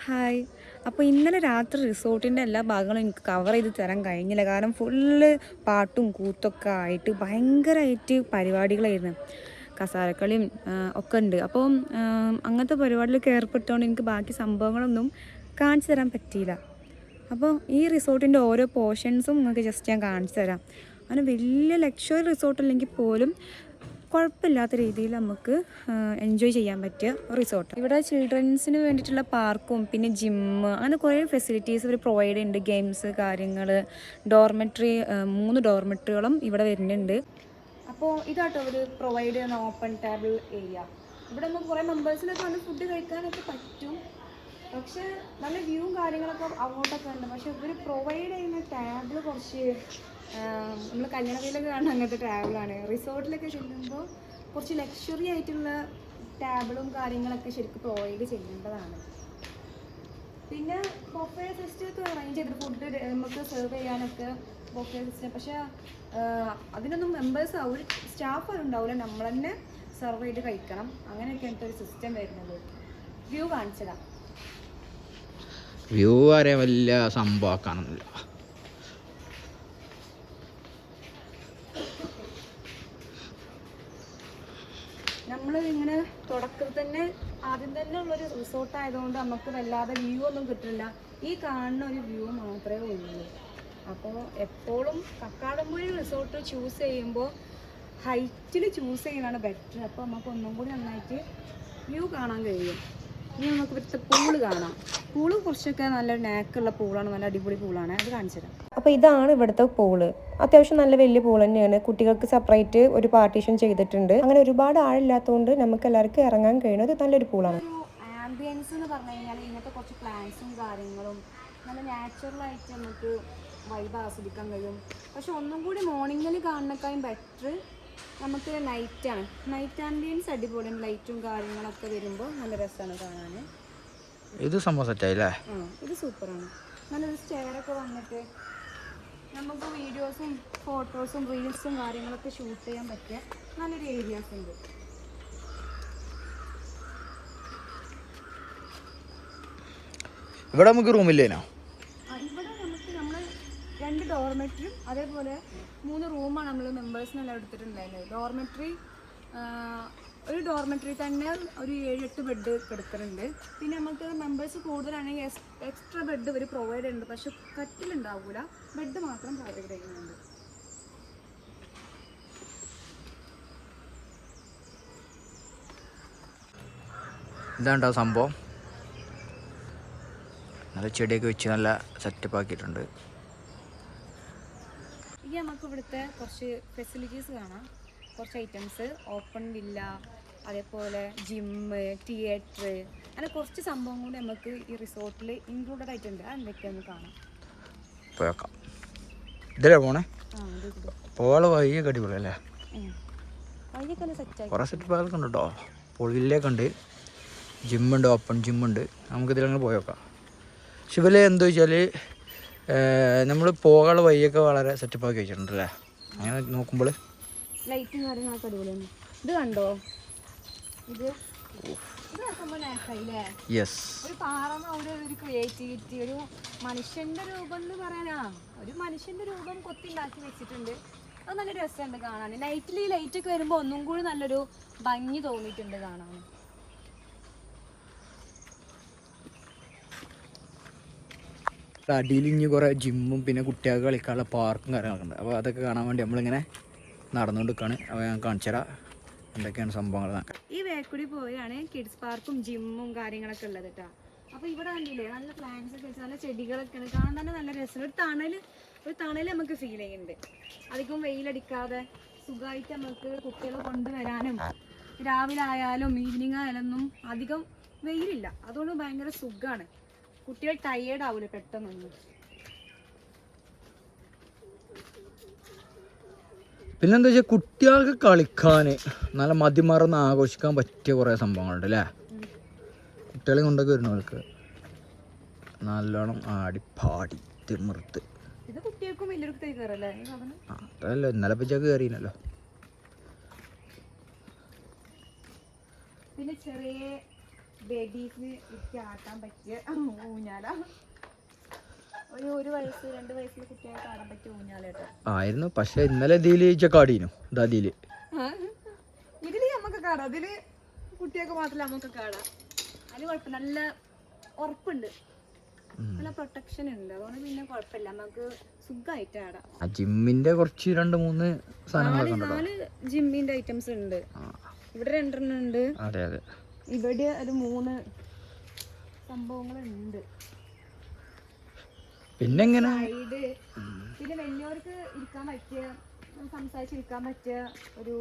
Hi. അപ്പോൾ ഇന്നലെ രാത്രി റിസോർട്ടിൻ്റെ എല്ലാ ഭാഗങ്ങളും എനിക്ക് കവർ ചെയ്ത് തരാൻ കഴിഞ്ഞില്ല. കാരണം ഫുള്ള് പാട്ടും കൂത്തൊക്കെ ആയിട്ട് ഭയങ്കരമായിട്ട് പരിപാടികളായിരുന്നു. കസാരക്കളിയും ഒക്കെ ഉണ്ട്. അപ്പോൾ അങ്ങനത്തെ പരിപാടിയിലൊക്കെ ഏർപ്പെട്ടതുകൊണ്ട് എനിക്ക് ബാക്കി സംഭവങ്ങളൊന്നും കാണിച്ചു തരാൻ പറ്റിയില്ല. അപ്പോൾ ഈ റിസോർട്ടിൻ്റെ ഓരോ പോർഷൻസും നിങ്ങൾക്ക് ജസ്റ്റ് ഞാൻ കാണിച്ചു തരാം. അങ്ങനെ വലിയ ലക്ഷറി റിസോർട്ട് അല്ലെങ്കിൽ പോലും കുഴപ്പമില്ലാത്ത രീതിയിൽ നമുക്ക് എൻജോയ് ചെയ്യാൻ പറ്റിയ റിസോർട്ട്. ഇവിടെ ചിൽഡ്രൻസിന് വേണ്ടിയിട്ടുള്ള പാർക്കും പിന്നെ ജിമ്മ് അങ്ങനെ കുറേ ഫെസിലിറ്റീസ് ഇവർ പ്രൊവൈഡ് ചെയ്യുന്നുണ്ട്. ഗെയിംസ് കാര്യങ്ങൾ, ഡോർമെട്രി 3 ഡോർമെട്രികളും ഇവിടെ വരുന്നുണ്ട്. അപ്പോൾ ഇതാട്ടോ അവർ പ്രൊവൈഡ് ചെയ്യുന്ന ഓപ്പൺ ടേബിൾ ഏരിയ. ഇവിടെ നമുക്ക് കുറേ മെമ്പേഴ്സിനൊക്കെ വന്ന് ഫുഡ് കഴിക്കാനൊക്കെ പറ്റും. പക്ഷെ നല്ല വ്യൂവും കാര്യങ്ങളൊക്കെ അങ്ങോട്ടൊക്കെ ഉണ്ട്. പക്ഷെ ഇവർ പ്രൊവൈഡ് ചെയ്യുന്ന ടേബിൾ കുറച്ച് നമ്മൾ കല്യാണത്തിലൊക്കെ കാണുന്ന അങ്ങനത്തെ ടേബിളാണ്. റിസോർട്ടിലൊക്കെ ചെല്ലുമ്പോൾ കുറച്ച് ലക്ഷറി ആയിട്ടുള്ള ടേബിളും കാര്യങ്ങളൊക്കെ ശരിക്കും പ്രൊവൈഡ് ചെയ്യേണ്ടതാണ്. പിന്നെ ബൊഫേ സിസ്റ്റമൊക്കെ അറേഞ്ച് ചെയ്തിട്ട് ഫുഡ് നമുക്ക് സെർവ് ചെയ്യാനൊക്കെ ബൊഫേ സിസ്റ്റം. പക്ഷേ അതിനൊന്നും മെമ്പേഴ്സ് ഒരു സ്റ്റാഫ് ഉണ്ടാവില്ല, നമ്മൾ തന്നെ സെർവ് ചെയ്ത് കഴിക്കണം. അങ്ങനെയൊക്കെ ഒരു സിസ്റ്റം വരുന്നത്. വ്യൂ കാണിച്ചതാണ്. വ്യൂ അറിയാൻ വലിയ സംഭവമാക്കാനൊന്നുമില്ല. നമ്മൾ ഇങ്ങനെ തുടക്കത്തിൽ തന്നെ ആദ്യം തന്നെ ഉള്ളൊരു റിസോർട്ടായതുകൊണ്ട് നമുക്ക് വല്ലാതെ വ്യൂ ഒന്നും കിട്ടില്ല. ഈ കാണുന്ന ഒരു വ്യൂ മാത്രമേ ഉള്ളൂ. അപ്പോൾ എപ്പോഴും കക്കാടംപുഴ റിസോർട്ട് ചൂസ് ചെയ്യുമ്പോൾ ഹൈറ്റിൽ ചൂസ് ചെയ്യുന്നതാണ് ബെറ്റർ. അപ്പോൾ നമുക്ക് ഒന്നും കൂടി നന്നായിട്ട് വ്യൂ കാണാൻ കഴിയും. ഇനി നമുക്ക് ഇവിടുത്തെ പൂള് കാണാം. പൂള് കുറച്ചൊക്കെ നല്ല നാക്കുള്ള പൂളാണ്, നല്ല അടിപൊളി പൂളാണ്. അത് കാണിച്ചു തരാം. അപ്പോൾ ഇതാണ് ഇവിടുത്തെ പൂള്. അത്യാവശ്യം നല്ല വലിയ പൂൾ തന്നെയാണ്. കുട്ടികൾക്ക് സെപ്പറേറ്റ് ഒരു പാർട്ടീഷൻ ചെയ്തിട്ടുണ്ട്. അങ്ങനെ ഒരുപാട് ആളില്ലാത്തതുകൊണ്ട് നമുക്ക് എല്ലാവർക്കും ഇറങ്ങാൻ കഴിയുന്നത് നല്ലൊരു പൂളാണ്. ഒരു ആംബിയൻസ് എന്ന് പറഞ്ഞു കഴിഞ്ഞാൽ ഇങ്ങനത്തെ കുറച്ച് പ്ലാന്റ്സും കാര്യങ്ങളും നല്ല നാച്ചുറലായിട്ട് നമുക്ക് വൈബ് ആസ്വദിക്കാൻ കഴിയും. പക്ഷെ ഒന്നും കൂടി മോർണിംഗിൽ കാണുന്നേക്കാളും ബെറ്റർ നമുക്ക് നൈറ്റാണ്. നൈറ്റ് ആംബിയൻസ് അടിപൊളിയാണ്. ലൈറ്റും കാര്യങ്ങളൊക്കെ വരുമ്പോൾ നല്ല രസമാണ് കാണാൻ. ഇത് സംഭവം സെറ്റായില്ലേ? ഇത് സൂപ്പറാണ്. നല്ലൊരു സ്റ്റെയറൊക്കെ വന്നിട്ട് നമുക്ക് വീഡിയോസും ഫോട്ടോസും റീൽസും കാര്യങ്ങളൊക്കെ ഷൂട്ട് ചെയ്യാൻ പറ്റിയ നല്ലൊരു ഏരിയാസ് ഉണ്ട്. ഇവിടെ നമുക്ക് റൂമില്ലേനോ? ഇവിടെ നമുക്ക് നമ്മൾ 2 ഡോർമെട്രിയും അതേപോലെ 3 റൂമാണ് നമ്മൾ മെമ്പേഴ്സിനെല്ലാം എടുത്തിട്ടുണ്ടായിരുന്നത്. ഡോർമെട്രി ഒരു ഡോർമെട്രി തന്നെ ഒരു 7-8 ബെഡ് കിടക്കുന്നുണ്ട്. പിന്നെ നമുക്ക് മെമ്പേഴ്സ് കൂടുതലാണെങ്കിൽ എക്സ്ട്രാ ബെഡ് ഇവർ പ്രൊവൈഡ് ചെയ്യുന്നുണ്ട്. പക്ഷെ കട്ടിലുണ്ടാവില്ല, ബെഡ് മാത്രം പ്രൊവൈഡ് ചെയ്യുന്നുണ്ട്. ഇതാണ്ടോ സംഭവം. നല്ല ചെടിയൊക്കെ വെച്ച് നല്ല സെറ്റപ്പ് ആക്കിയിട്ടുണ്ട്. ഇനി നമുക്ക് ഇവിടുത്തെ കുറച്ച് ഫെസിലിറ്റീസ് കാണാം. കുറച്ച് ഐറ്റംസ്, ഓപ്പൺ വില്ല, അതേപോലെ ജിമ്മ്, തിയേറ്റർ, അങ്ങനെ കുറച്ച് സംഭവം കൂടി നമുക്ക് ഈ റിസോർട്ടിൽ ഇൻക്ലൂഡഡ് ആയിട്ടുണ്ട്. അതെന്തൊക്കെയാന്ന് കാണാം. പോയേക്കാം. ഇതിലേ പോണേ? പോളെ വഴിയൊക്കെ അടിപൊളിയല്ലേ? വഴിയൊക്കെ സെറ്റായി കുറേ സെറ്റപ്പുകളൊക്കെ ഉണ്ട് കേട്ടോ. പൊളിയിലേക്ക് ഉണ്ട്, ജിമ്മുണ്ട്, ഓപ്പൺ ജിമ്മുണ്ട്. നമുക്കിതിലങ്ങനെ പോയേക്കാം. പക്ഷെ ഇവര് എന്താ വെച്ചാൽ നമ്മൾ പോകാനുള്ള വഴിയൊക്കെ വളരെ സെറ്റപ്പാക്കി വെച്ചിട്ടുണ്ടല്ലേ? അങ്ങനെ നോക്കുമ്പോൾ ലൈറ്റും കാര്യങ്ങളൊക്കെ അടിപൊളിയാണ്. ഇത് കണ്ടോ? ഇത് യെസ്, ഒരു പാറമ, ഒരു ക്രിയേറ്റിവിറ്റി, ഒരു മനുഷ്യന്റെ രൂപം എന്ന് പറയാനാ, ഒരു മനുഷ്യന്റെ രൂപം കൊത്തിണ്ടാക്കി വെച്ചിട്ടുണ്ട്. അത് നല്ല രസമുണ്ട് കാണാൻ. നൈറ്റിൽ ഈ ലൈറ്റ് ഒക്കെ വരുമ്പോൾ ഒന്നും കൂടി നല്ലൊരു ഭംഗി തോന്നിയിട്ടുണ്ട് കാണാൻ. അടിയിൽ ഇനി കുറേ ജിമ്മും പിന്നെ കുട്ടികൾക്ക് കളിക്കാനുള്ള പാർക്കും കാര്യങ്ങളൊക്കെ ഉണ്ട്. അപ്പോൾ അതൊക്കെ കാണാൻ വേണ്ടി നമ്മളിങ്ങനെ നടന്നുകൊണ്ടിരിക്കുകയാണ്. അപ്പോൾ ഞാൻ കാണിച്ചു തരാം എന്തൊക്കെയാണ് സംഭവങ്ങൾ. ഈ വേക്കൂടി പോയാണ് കിഡ്സ് പാർക്കും ജിമ്മും കാര്യങ്ങളൊക്കെ ഉള്ളത് കേട്ടോ. അപ്പോൾ ഇവിടെ കണ്ടില്ലേ നല്ല പ്ലാന്റ്സ് ഒക്കെ വെച്ച് നല്ല ചെടികളൊക്കെ ഉണ്ട്. കാണാൻ തന്നെ നല്ല രസം. ഒരു തണൽ നമുക്ക് ഫീൽ ചെയ്യുന്നുണ്ട്. അധികം വെയിലടിക്കാതെ സുഖമായിട്ട് നമുക്ക് കുട്ടികളെ കൊണ്ടുവരാനും രാവിലെ ആയാലും ഈവനിങ് ആയാലും ഒന്നും അധികം വെയിലില്ല. അതുകൊണ്ട് ഭയങ്കര സുഖമാണ്. കുട്ടികൾ ടയേർഡ് ആവില്ല പെട്ടെന്നൊന്നും. പിന്നെന്താ വെച്ചാൽ കുട്ടികൾക്ക് കളിക്കാൻ നല്ല മതിമറന്ന് ആഘോഷിക്കാൻ പറ്റിയ കുറേ സംഭവങ്ങളുണ്ട് അല്ലേ? കുട്ടികളെ കൊണ്ടൊക്കെ വരുന്നവർക്ക് നല്ലോണം ആടിപ്പാടി തിമിർത്ത്. ഇത് കുട്ടികൾക്കും വലിയൊരു കയറല്ലേ? അതല്ല, ഇന്നലെ പച്ചക്ക് കയറിയില്ലല്ലോ. പിന്നെ ചെറിയ ബേബീസിന് ഇട്ട് ആട്ടാൻ പറ്റിയ ഊഞ്ഞാല. ഒരു വയസ്സ് 2 വയസ്സിലെ കുട്ടികൾക്ക് ആടാൻ പറ്റിയ ഊഞ്ഞാല കേട്ടോ ആയിരുന്നു. പക്ഷെ ഇന്നലെ ഇതില് ചക്കാടീനു ഇതില് നമുക്ക് കാണാം. അതില് കുട്ടികൾക്ക് മാത്രമല്ല നമുക്ക് കാണാം. അതിന് കുഴപ്പമില്ല, നല്ല ഉറപ്പുണ്ട്, നല്ല പ്രൊട്ടക്ഷൻ ഉണ്ട്. അതുകൊണ്ട് പിന്നെ കുഴപ്പമില്ല, നമുക്ക് സുഖമായിട്ട് ആടാം. ജിമ്മിന്റെ കുറച്ച് 2-3 സാധനങ്ങളൊക്കെ 4 ജിമ്മിന്റെ ഐറ്റംസ് ഉണ്ട്. ഇവിടെ 2 ഉണ്ട്. അതെ അതെ, ഇവിടെ ഒരു 3 സംഭവങ്ങളുണ്ട്. പിന്നെ എങ്ങനെ പിന്നെ വലിയവർക്ക് ഇരിക്കാൻ പറ്റിയ, സംസാരിച്ചിരിക്കാൻ പറ്റിയ ഒരു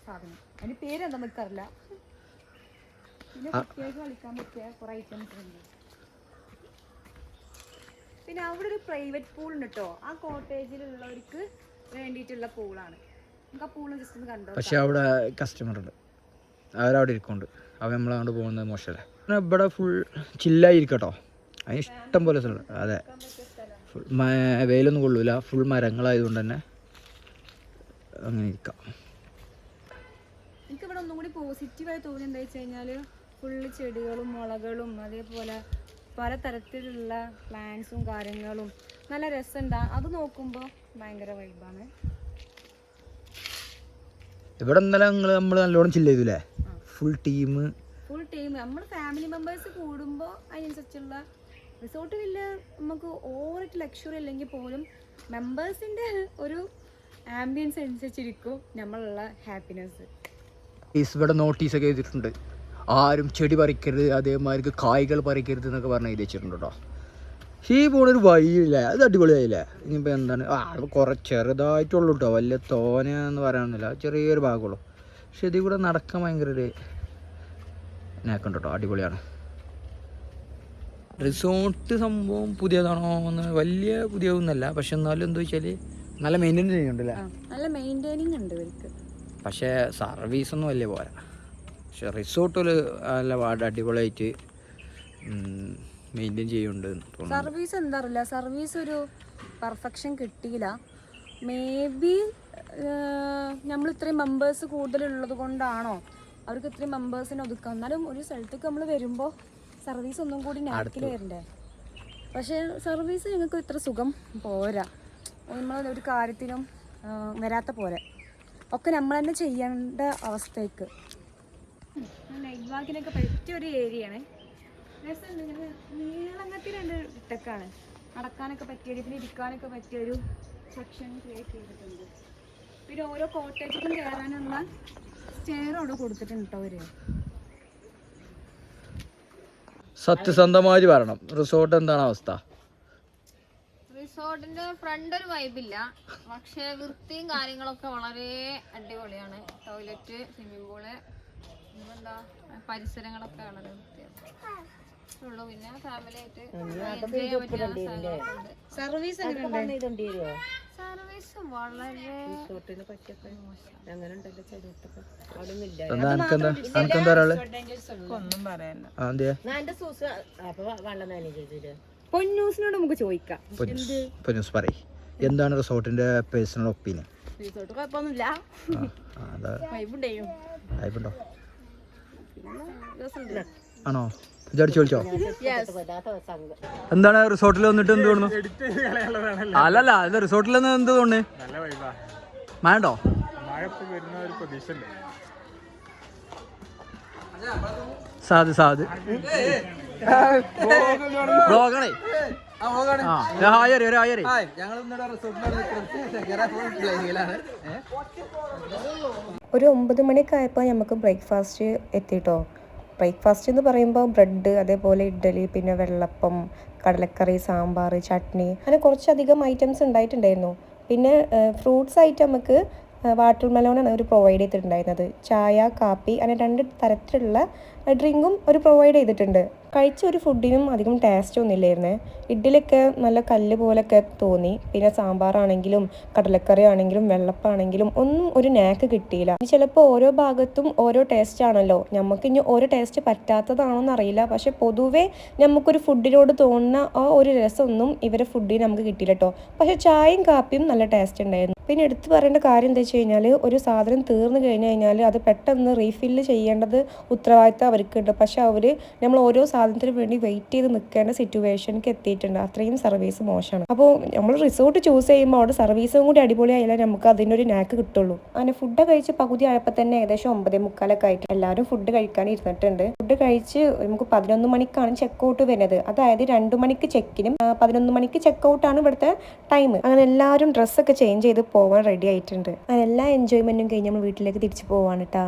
സാധനം, അതിന് പേരെന്താ നമുക്കറിയില്ല. പിന്നെ കുട്ടികൾക്ക് കളിക്കാൻ പറ്റിയ കുറെ ഐറ്റംസ് ഉണ്ട്. പിന്നെ അവിടെ ഒരു പ്രൈവറ്റ് പൂൾ ഉണ്ട് കേട്ടോ. ആ കോട്ടേജിലുള്ളവർക്ക് വേണ്ടിയിട്ടുള്ള പൂളാണ്. നമുക്ക് ആ പൂള് ജസ്റ്റ് ഒന്ന് കണ്ടോ. പക്ഷെ അവിടെ കസ്റ്റമർ ഉണ്ട്, അവരവിടെ ഇരിക്കുന്നുണ്ട്. അവ നമ്മളങ്ങോട്ട് പോകുന്നത് മോശമല്ലേ. ഇവിടെ ഫുൾ ചില്ലായിരിക്കട്ടോ, അതിന് ഇഷ്ടം പോലെ സ്ഥലം. അതെ, ഫുൾ വെയിലൊന്നും കൊള്ളൂല, ഫുൾ മരങ്ങളായതുകൊണ്ട് തന്നെ അങ്ങനെ ഇരിക്കാം. എനിക്കിവിടെ ഒന്നും കൂടി പോസിറ്റീവായി തോന്നി എന്താ വെച്ച് കഴിഞ്ഞാൽ ഫുള്ള് ചെടികളും മുളകളും അതേപോലെ പല തരത്തിലുള്ള പ്ലാന്റ്സും കാര്യങ്ങളും നല്ല രസമുണ്ട്. അത് നോക്കുമ്പോൾ ഭയങ്കര വൈബാണ്. ഇവിടെ ഇന്നലെ നമ്മൾ നല്ലോണം ചില്ല ചെയ്തൂലേ, ഫുൾ ടീം നമ്മൾ ഫാമിലി മെമ്പേഴ്സ് കൂടുമ്പോൾ അതിനനുസരിച്ചുള്ള റിസോർട്ടിലില്ല. നമുക്ക് ഓവറായിട്ട് ലക്ഷറി അല്ലെങ്കിൽ പോലും മെമ്പേഴ്സിൻ്റെ ഒരു ആംബിയൻസ് അനുസരിച്ചിരിക്കും നമ്മളുള്ള ഹാപ്പിനെസ്. ഇവിടെ നോട്ടീസൊക്കെ എഴുതിയിട്ടുണ്ട്, ആരും ചെടി പറിക്കരുത്, അതേമാതിരി കായ്കൾ പറിക്കരുത് എന്നൊക്കെ പറഞ്ഞ് എഴുതി വെച്ചിട്ടുണ്ട് കേട്ടോ. പക്ഷേ ഈ പോണൊരു വഴിയില്ലേ, അത് അടിപൊളിയായില്ലേ. ഇനിയിപ്പോൾ എന്താണ്, കുറേ ചെറുതായിട്ടുള്ളൂ കേട്ടോ, വലിയ തോനെന്ന് പറയാനൊന്നുമില്ല, ചെറിയൊരു ഭാഗമുള്ളൂ. പക്ഷെ ഇതിൽ കൂടെ നടക്കാൻ ഭയങ്കര ഒരു നേക്കുണ്ട് കേട്ടോ, അടിപൊളിയാണ്. റിസോർട്ട് സംഭവം പുതിയതാണോ എന്ന് വലിയ പുതിയതൊന്നുമല്ല, പക്ഷെ എന്നാലും എന്താ വെച്ചാൽ നല്ല മെയിൻ്റെനൻസ് ചെയ്യുന്നുണ്ടല്ലേ, നല്ല മെയിൻറ്റെയിനിങ് ഉണ്ട് ഇവർക്ക്. പക്ഷേ സർവീസൊന്നും വലിയ പോരാ. പക്ഷെ റിസോർട്ടിൽ നല്ല അടിപൊളിയായിട്ട് മെയിൻറ്റെയിൻ ചെയ്യുന്നുണ്ട്. സർവീസ് എന്താ അറിയില്ല, സർവീസ് ഒരു പെർഫെക്ഷൻ കിട്ടിയില്ല. മേ ബി നമ്മൾ ഇത്രയും മെമ്പേഴ്സ് കൂടുതലുള്ളത് കൊണ്ടാണോ അവർക്ക് ഇത്രയും മെമ്പേഴ്സിനെ ഒതുക്കാം. എന്നാലും ഒരു സ്ഥലത്തേക്ക് നമ്മൾ വരുമ്പോൾ സർവീസ് ഒന്നും കൂടി നാക്കിൽ വരണ്ടേ. പക്ഷേ സർവീസ് ഞങ്ങൾക്ക് ഇത്ര സുഖം പോരാ. നമ്മൾ ഒരു കാര്യത്തിനും വരാത്ത പോലെ ഒക്കെ നമ്മൾ തന്നെ ചെയ്യേണ്ട അവസ്ഥയ്ക്ക്. നൈറ്റ് വാക്കിനൊക്കെ പറ്റിയ ഒരു ഏരിയയാണ്. രസമുണ്ട്, ഇങ്ങനെ നീളങ്ങത്തിൽ 2 ടെക്കാണ്, നടക്കാനൊക്കെ പറ്റിയ, പിന്നെ ഇരിക്കാനൊക്കെ പറ്റിയൊരു സെക്ഷൻ ക്രിയേറ്റ് ചെയ്തിട്ടുണ്ട്. പിന്നെ ഓരോ കോട്ടേജിലും കയറാനുള്ള സ്റ്റെയർ അവിടെ കൊടുത്തിട്ടുണ്ട് കേട്ടോ അവര്. സത്യസന്ധമായി പറയണം, റിസോർട്ട് എന്താണ് അവസ്ഥ? റിസോർട്ടിന്റെ ഫ്രണ്ട് ഒരു വൈബില്ല, പക്ഷെ വൃത്തിയും കാര്യങ്ങളൊക്കെ വളരെ അടിപൊളിയാണ്. ടോയ്ലറ്റ്, സ്വിമ്മിംഗ് പൂള്, എന്താ പരിസരങ്ങളൊക്കെ വളരെ വൃത്തിയാണ്. പിന്നെ ഫാമിലി ആയിട്ട് എൻജോയ് ചെയ്യാൻ പറ്റിയ സ്ഥലങ്ങളൊക്കെ ഉണ്ട്. സർവീസ് സർവീസ് വളരെ പൊന്നൂസിനോട് നമുക്ക് ചോദിക്കാം. എന്താണ് റിസോർട്ടിന്റെ പേഴ്സണൽ ഒപ്പീനിയൻ? റിസോർട്ട് കുഴപ്പമൊന്നുമില്ല, ആണോ? ചോദിച്ചോ എന്താണ് റിസോർട്ടിൽ വന്നിട്ട് എന്ത് തോന്നുന്നു? അല്ലല്ല, ഇത് റിസോർട്ടിൽ നിന്ന് എന്ത് തോന്നുന്നു? മഴണ്ടോ? സാധു ബ്ലോഗാണേ. ഒരു 9 മണിയൊക്കെ ആയപ്പോൾ നമുക്ക് ബ്രേക്ക്ഫാസ്റ്റ് എത്തിട്ടോ. ബ്രേക്ക്ഫാസ്റ്റ് എന്ന് പറയുമ്പോൾ ബ്രെഡ്, അതേപോലെ ഇഡ്ഡലി, പിന്നെ വെള്ളപ്പം, കടലക്കറി, സാമ്പാർ, ചട്നി, അങ്ങനെ കുറച്ചധികം ഐറ്റംസ് ഉണ്ടായിട്ടുണ്ടായിരുന്നു. പിന്നെ ഫ്രൂട്ട്സ് ആയിട്ട് നമുക്ക് വാട്ടർ മെലോണാണ് അവർ പ്രൊവൈഡ് ചെയ്തിട്ടുണ്ടായിരുന്നത്. ചായ, കാപ്പി, അങ്ങനെ 2 തരത്തിലുള്ള ഡ്രിങ്കും അവർ പ്രൊവൈഡ് ചെയ്തിട്ടുണ്ട്. കഴിച്ച ഒരു ഫുഡിനും അധികം ടേസ്റ്റ് ഒന്നും ഇല്ലായിരുന്നേ. ഇഡ്ഡലിയൊക്കെ നല്ല കല്ല് പോലൊക്കെ തോന്നി. പിന്നെ സാമ്പാറാണെങ്കിലും കടലക്കറി ആണെങ്കിലും വെള്ളപ്പാണെങ്കിലും ഒന്നും ഒരു നാക്ക് കിട്ടിയില്ല. ചിലപ്പോൾ ഓരോ ഭാഗത്തും ഓരോ ടേസ്റ്റ് ആണല്ലോ, നമുക്ക് ഇനി ഓരോ ടേസ്റ്റ് പറ്റാത്തതാണോന്ന് അറിയില്ല. പക്ഷെ പൊതുവേ നമുക്കൊരു ഫുഡിനോട് തോന്നുന്ന ആ ഒരു രസമൊന്നും ഇവരെ ഫുഡിന് നമുക്ക് കിട്ടിയില്ല കേട്ടോ. പക്ഷെ ചായയും കാപ്പിയും നല്ല ടേസ്റ്റ് ഉണ്ടായിരുന്നു. പിന്നെ എടുത്തു പറയേണ്ട കാര്യം എന്താ വെച്ച് കഴിഞ്ഞാൽ ഒരു സാധനം തീർന്നു കഴിഞ്ഞാൽ അത് പെട്ടെന്ന് റീഫില്ല് ചെയ്യേണ്ടത് ഉത്തരവാദിത്തം അവർക്കുണ്ട്. പക്ഷെ അവർ നമ്മൾ ഓരോ സാധനത്തിനും വേണ്ടി വെയിറ്റ് ചെയ്ത് നിൽക്കേണ്ട സിറ്റുവേഷനിലേക്ക് എത്തിയിട്ടുണ്ട്. അത്രയും സർവീസ് മോശമാണ്. അപ്പോൾ നമ്മൾ റിസോർട്ട് ചൂസ് ചെയ്യുമ്പോൾ അവിടെ സർവീസും കൂടി അടിപൊളിയായാലേ നമുക്ക് അതിനൊരു നാക്ക് കിട്ടുള്ളൂ. അങ്ങനെ ഫുഡ് കഴിച്ച് പകുതി ആയപ്പോൾ തന്നെ ഏകദേശം 9:45 ആയിട്ട് എല്ലാവരും ഫുഡ് കഴിക്കാൻ ഇരുന്നിട്ടുണ്ട്. ഫുഡ് കഴിച്ച് നമുക്ക് 11 മണിക്കാണ് ചെക്കൗട്ട് വരുന്നത്. അതായത് 2 മണിക്ക് ചെക്കിനും 11 മണിക്ക് ചെക്കൗട്ടാണ് ഇവിടുത്തെ ടൈം. അങ്ങനെ എല്ലാവരും ഡ്രസ്സൊക്കെ ചേഞ്ച് ചെയ്ത് പോകാൻ റെഡി ആയിട്ടുണ്ട്. അങ്ങനെ എല്ലാ എൻജോയ്മെന്റും കഴിഞ്ഞ് നമ്മൾ വീട്ടിലേക്ക് തിരിച്ചു പോവാണ് കേട്ടോ.